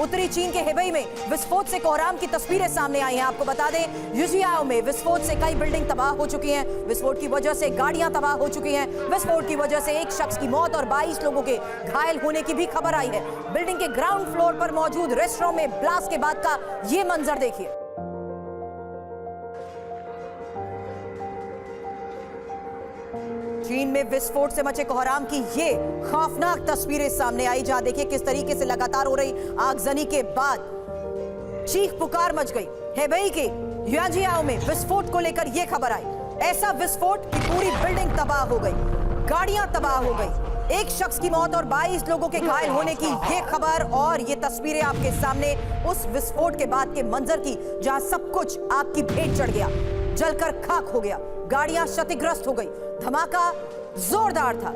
उत्तरी चीन के हेबेई में विस्फोट से कोहराम की तस्वीरें सामने आई हैं। आपको बता दें, युजियाओ में विस्फोट से कई बिल्डिंग तबाह हो चुकी हैं। विस्फोट की वजह से गाड़ियां तबाह हो चुकी हैं। विस्फोट की वजह से एक शख्स की मौत और 22 लोगों के घायल होने की भी खबर आई है। बिल्डिंग के ग्राउंड फ्लोर पर मौजूद रेस्टोरेंट में ब्लास्ट के बाद का ये मंजर देखिए। चीन में विस्फोट से मचे कोहराम की ये खौफनाक तस्वीरें सामने आई, जहां देखिए किस तरीके से लगातार हो रही आगजनी के बाद चीख पुकार मच गई। हेबेई के युजियाओ में विस्फोट को लेकर यह खबर आई। ऐसा विस्फोट कि पूरी बिल्डिंग तबाह हो गई, गाड़ियां तबाह हो गई, एक शख्स की मौत और 22 लोगों के घायल होने की यह खबर और ये तस्वीरें आपके सामने उस विस्फोट के बाद के मंजर की, जहां सब कुछ आग की भेंट चढ़ गया, जलकर खाक हो गया, गाड़ियां क्षतिग्रस्त हो गई। धमाका जोरदार था।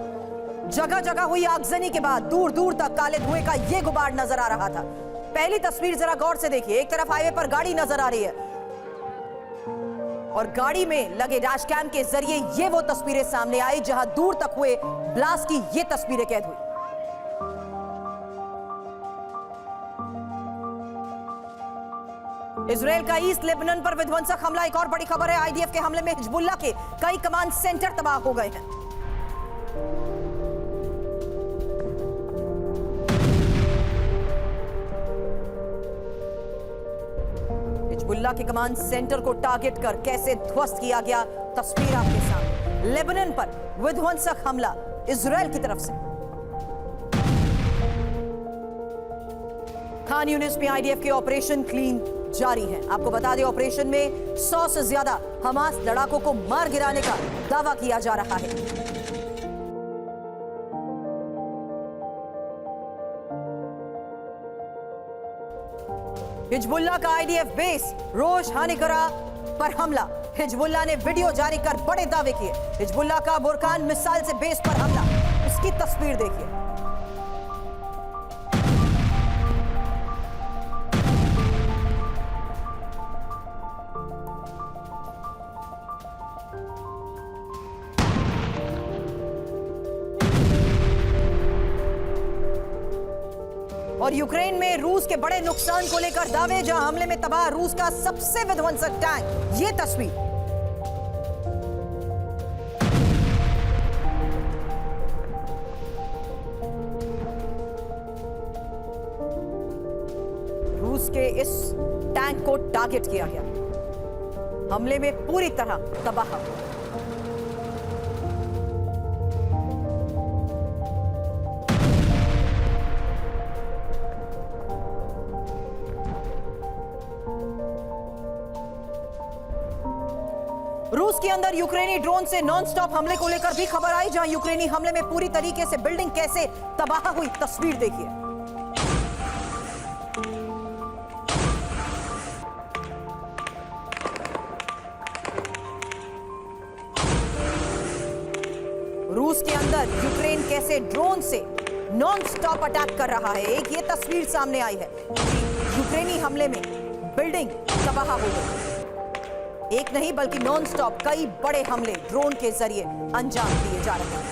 जगह जगह हुई आगजनी के बाद दूर दूर तक काले धुएं का यह गुबार नजर आ रहा था। पहली तस्वीर जरा गौर से देखिए। एक तरफ हाईवे पर गाड़ी नजर आ रही है और गाड़ी में लगे डैश कैम के जरिए ये वो तस्वीरें सामने आई जहां दूर तक हुए ब्लास्ट की ये तस्वीरें कैद हुई। इजराइल का ईस्ट लेबनान पर विध्वंसक हमला, एक और बड़ी खबर है। आईडीएफ के हमले में हिजबुल्लाह के कई कमांड सेंटर तबाह हो गए हैं। हिजबुल्लाह के कमांड सेंटर को टारगेट कर कैसे ध्वस्त किया गया, तस्वीर आपके सामने। लेबनान पर विध्वंसक हमला इजराइल की तरफ से। खान यूनिस में आईडीएफ के ऑपरेशन क्लीन जारी है। आपको बता दें, ऑपरेशन में 100 से ज्यादा हमास लड़ाकों को मार गिराने का दावा किया जा रहा है। हिजबुल्लाह का आईडीएफ बेस रोश हानिकरा पर हमला। हिजबुल्लाह ने वीडियो जारी कर बड़े दावे किए। हिजबुल्लाह का बुरकान मिसाइल से बेस पर हमला, उसकी तस्वीर देखिए। और यूक्रेन में रूस के बड़े नुकसान को लेकर दावे, जहां हमले में तबाह रूस का सबसे विध्वंसक टैंक। ये तस्वीर रूस के इस टैंक को टारगेट किया गया, हमले में पूरी तरह तबाह। रूस के अंदर यूक्रेनी ड्रोन से नॉनस्टॉप हमले को लेकर भी खबर आई, जहां यूक्रेनी हमले में पूरी तरीके से बिल्डिंग कैसे तबाह हुई, तस्वीर देखिए। रूस के अंदर यूक्रेन कैसे ड्रोन से नॉनस्टॉप अटैक कर रहा है, एक ये तस्वीर सामने आई है। यूक्रेनी हमले में बिल्डिंग तबाह हो गई। एक नहीं बल्कि नॉनस्टॉप कई बड़े हमले ड्रोन के जरिए अंजाम दिए जा रहे हैं।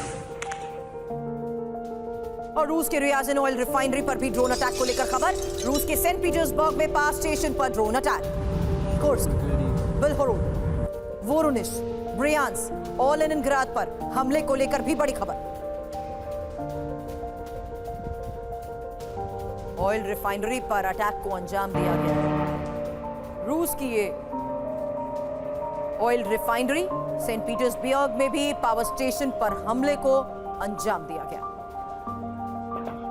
और रूस के रियाजन ऑयल रिफाइनरी पर भी ड्रोन अटैक को लेकर खबर। रूस के सेंट पीटर्सबर्ग में पावर स्टेशन पर drone attack. Kursk, Bilhorod, Voronezh, Bryansk और लेनिनग्राद पर हमले को लेकर भी बड़ी खबर। ऑयल रिफाइनरी पर अटैक को अंजाम दिया गया। रूस की ये ऑयल रिफाइनरी सेंट पीटर्सबर्ग में भी पावर स्टेशन पर हमले को अंजाम दिया गया।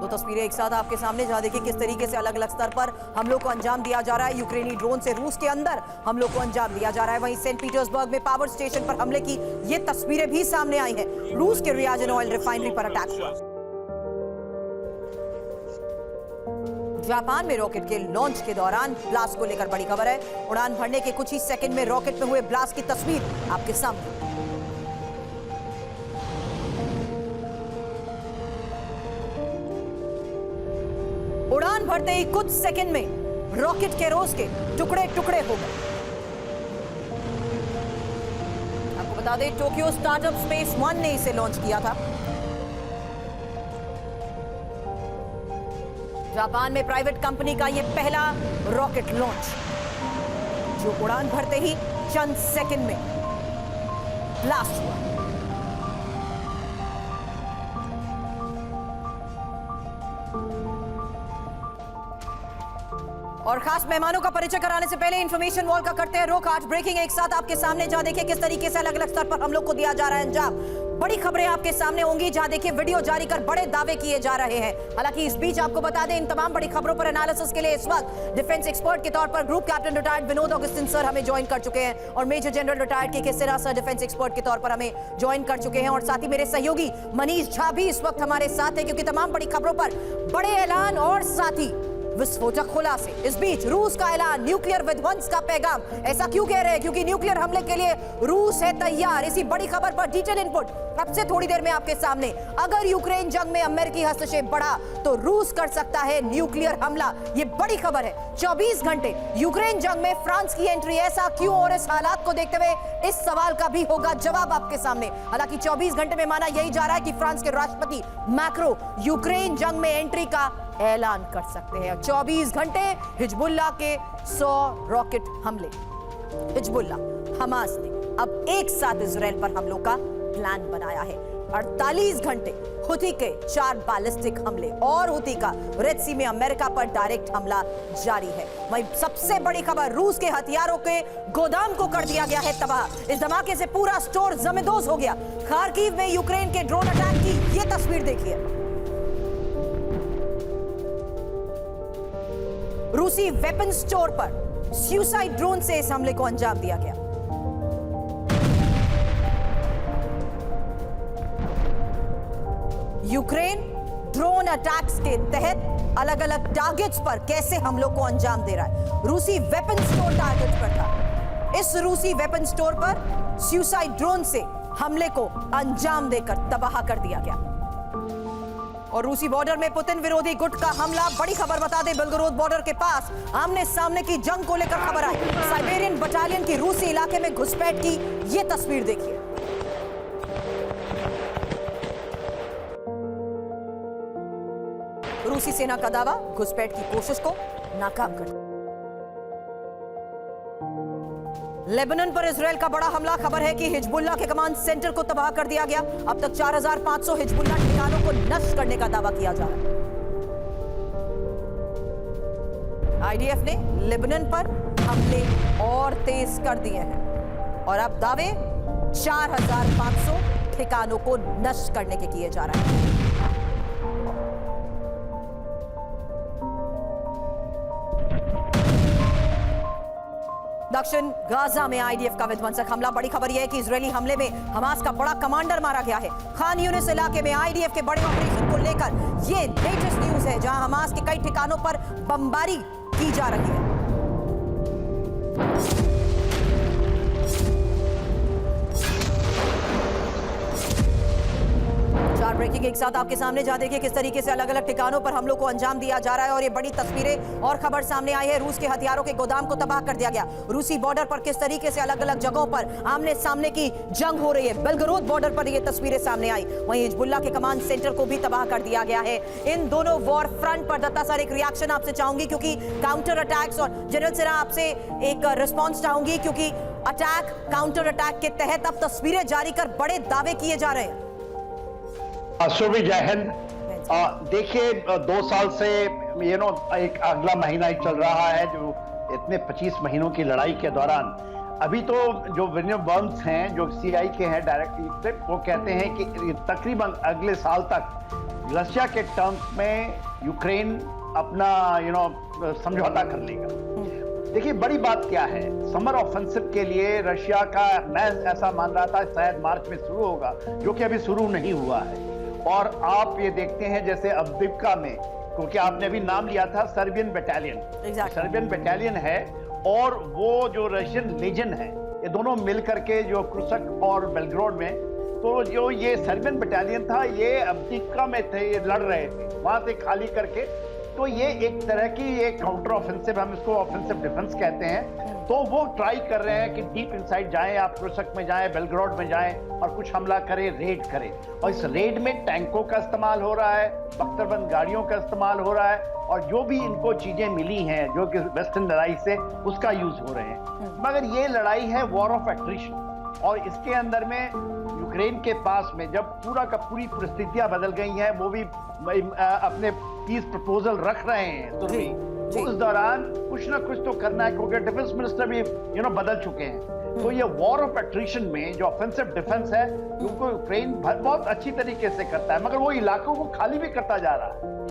दो तस्वीरें एक साथ आपके सामने, जहां देखिए किस तरीके से अलग अलग स्तर पर हमलों को अंजाम दिया जा रहा है। यूक्रेनी ड्रोन से रूस के अंदर हमलों को अंजाम दिया जा रहा है। वहीं सेंट पीटर्सबर्ग में पावर स्टेशन पर हमले की ये तस्वीरें भी सामने आई हैं। रूस के रियाजन ऑयल रिफाइनरी पर अटैक हुआ। जापान में रॉकेट के लॉन्च के दौरान ब्लास्ट को लेकर बड़ी खबर है। उड़ान भरने के कुछ ही सेकंड में रॉकेट में हुए ब्लास्ट की तस्वीर आपके सामने। उड़ान भरते ही कुछ सेकंड में रॉकेट के रोज के टुकड़े टुकड़े हो गए। आपको बता दें, टोक्यो स्टार्टअप स्पेस 1 ने इसे लॉन्च किया था। जापान में प्राइवेट कंपनी का यह पहला रॉकेट लॉन्च, जो उड़ान भरते ही चंद सेकंड में ब्लास्ट हुआ। और खास मेहमानों का परिचय कराने से पहले इन्फॉर्मेशन वॉल का करते हैं रुख। आज ब्रेकिंग एक साथ आपके सामने, जहां देखिए किस तरीके से अलग अलग स्तर पर हम लोग को दिया जा रहा है अंजाम। बड़ी खबरें आपके सामने होंगी, जहां देखिए वीडियो जारी कर बड़े दावे किए जा रहे हैं। हालांकि इस बीच आपको बता दें, इन तमाम बड़ी खबरों पर एनालिसिस के लिए इस वक्त डिफेंस एक्सपर्ट के तौर पर group captain retired Vinod Augustine sir हमें ज्वाइन कर चुके हैं, और मेजर जनरल रिटायर्ड के सिन्हा सर डिफेंस एक्सपर्ट के तौर पर हमें ज्वाइन कर चुके हैं, और साथ ही मेरे सहयोगी मनीष झा भी इस वक्त हमारे साथ है, क्योंकि तमाम बड़ी खबरों पर बड़े ऐलान और साथ ही विस्फोटक खुलासे। इस बीच रूस का ऐलान, न्यूक्लियर विध्वंस का पैगाम। ऐसा क्यों कह रहे हैं? क्योंकि न्यूक्लियर हमले के लिए रूस है तैयार। इसी बड़ी खबर पर डिटेल इनपुट अब से थोड़ी देर में आपके सामने। अगर यूक्रेन जंग में अमेरिकी हस्तक्षेप बढ़ा तो रूस कर सकता है न्यूक्लियर हमला, ये बड़ी खबर है। 24 घंटे यूक्रेन जंग में फ्रांस की एंट्री, ऐसा क्यों? और इस हालात को देखते हुए इस सवाल का भी होगा जवाब आपके सामने। हालांकि 24 घंटे में माना यही जा रहा है कि फ्रांस के राष्ट्रपति मैक्रो यूक्रेन जंग में एंट्री का ऐलान कर सकते हैं। 24 घंटे हिजबुल्लाह के 100 रॉकेट हमले। हिजबुल्लाह, हमास ने अब एक साथ इजराइल पर हमलों का प्लान बनाया है। 48 घंटे हुती के 4 बैलिस्टिक हमले, और हुती का रेड सी में अमेरिका पर डायरेक्ट हमला जारी है। वहीं सबसे बड़ी खबर, रूस के हथियारों के गोदाम को कर दिया गया है तबाह। इस धमाके से पूरा स्टोर जमींदोज हो गया। खार्किव में यूक्रेन के ड्रोन अटैक की यह तस्वीर देखिए। रूसी वेपन स्टोर पर सुसाइड ड्रोन से इस हमले को अंजाम दिया गया। यूक्रेन ड्रोन अटैक्स के तहत अलग अलग टारगेट्स पर कैसे हमलों को अंजाम दे रहा है। रूसी वेपन स्टोर टारगेट पर था। इस रूसी वेपन स्टोर पर सुसाइड ड्रोन से हमले को अंजाम देकर तबाह कर दिया गया। और रूसी बॉर्डर में पुतिन विरोधी गुट का हमला, बड़ी खबर बता दें, बेलगोरोद बॉर्डर के पास आमने सामने की जंग को लेकर खबर आई। साइबेरियन बटालियन की रूसी इलाके में घुसपैठ की यह तस्वीर देखिए। रूसी सेना का दावा, घुसपैठ की कोशिश को नाकाम कर। लेबनान पर इजराइल का बड़ा हमला, खबर है कि हिजबुल्लाह के कमांड सेंटर को तबाह कर दिया गया। अब तक 4500 हिजबुल्लाह ठिकानों को नष्ट करने का दावा किया जा रहा है। आईडीएफ ने लेबनान पर हमले और तेज कर दिए हैं, और अब दावे 4500 ठिकानों को नष्ट करने के किए जा रहे हैं। दक्षिण गाजा में आईडीएफ का विध्वंसक हमला, बड़ी खबर यह है कि इजरायली हमले में हमास का बड़ा कमांडर मारा गया है। खान यूनिस इलाके में आईडीएफ के बड़े ऑपरेशन को लेकर यह लेटेस्ट न्यूज है, जहां हमास के कई ठिकानों पर बमबारी की जा रही है। ब्रेकिंग एक साथ आपके सामने, जहां देखिए किस तरीके से अलग अलग ठिकानों पर हमलों को अंजाम दिया जा रहा है, और ये बड़ी तस्वीरें और खबर सामने आई है। रूस के हथियारों के गोदाम को तबाह कर दिया गया। रूसी बॉर्डर पर किस तरीके से अलग अलग जगहों पर आमने सामने की जंग हो रही है। बेलगोरोद बॉर्डर पर ये तस्वीरें सामने आई। वहीं हिजबुल्लाह के कमांड सेंटर को भी तबाह कर दिया गया है। इन दोनों वॉर फ्रंट पर दत्ता सर एक रिएक्शन आपसे चाहूंगी, क्योंकि काउंटर अटैक्स, और जनरल सिन्हा आपसे एक रिस्पॉन्स चाहूंगी, क्योंकि अटैक काउंटर अटैक के तहत अब तस्वीरें जारी कर बड़े दावे किए जा रहे हैं। सुरभि, जय हिंद। देखिए, 2 साल से एक अगला महीना ही चल रहा है, जो इतने 25 महीनों की लड़ाई के दौरान अभी तो जो विलियम बर्न्स हैं, जो सीआई के हैं डायरेक्टली, वो कहते हैं कि तकरीबन अगले साल तक रशिया के टर्म्स में यूक्रेन अपना समझौता कर लेगा। देखिए, बड़ी बात क्या है, समर ऑफेंसिव के लिए रशिया का, मैं ऐसा मान रहा था शायद मार्च में शुरू होगा, जो कि अभी शुरू नहीं हुआ है। और आप ये देखते हैं जैसे अब्दिव्का में, क्योंकि आपने अभी नाम लिया था सर्बियन बटालियन, सर्बियन बटालियन है, और वो जो रशियन लेजन है, ये दोनों मिल करके जो क्रुसक और बेलग्रोड में, तो जो ये सर्बियन बटालियन था, ये अब्दिव्का में थे, ये लड़ रहे थे, वहां से खाली करके। तो ये एक तरह की एक काउंटर ऑफेंसिव, हम इसको ऑफेंसिव डिफेंस कहते हैं। तो वो ट्राई कर रहे हैं कि डीप इनसाइड जाएं, आप क्रुसक में जाएं, बेलग्राड में जाएं और कुछ हमला करें, रेड करें। और इस रेड में टैंकों का इस्तेमाल हो रहा है, बख्तरबंद गाड़ियों का इस्तेमाल हो रहा है, और जो भी इनको चीजें मिली हैं जो कि वेस्टर्न लड़ाई से, उसका यूज हो रहे हैं। मगर ये लड़ाई है वॉर ऑफ एट्रिशन, और इसके अंदर में यूक्रेन के पास में जब पूरा का पूरी परिस्थितियां बदल गई हैं, वो भी अपने पीस प्रपोजल रख रहे हैं तुर्की, तो उस दौरान कुछ ना कुछ तो करना है, क्योंकि डिफेंस मिनिस्टर भी बदल चुके हैं। तो ये वॉर ऑफ एट्रिशन में जो ऑफेंसिव डिफेंस है, उनको यूक्रेन बहुत अच्छी तरीके से करता है, मगर वो इलाकों को खाली भी करता जा रहा है।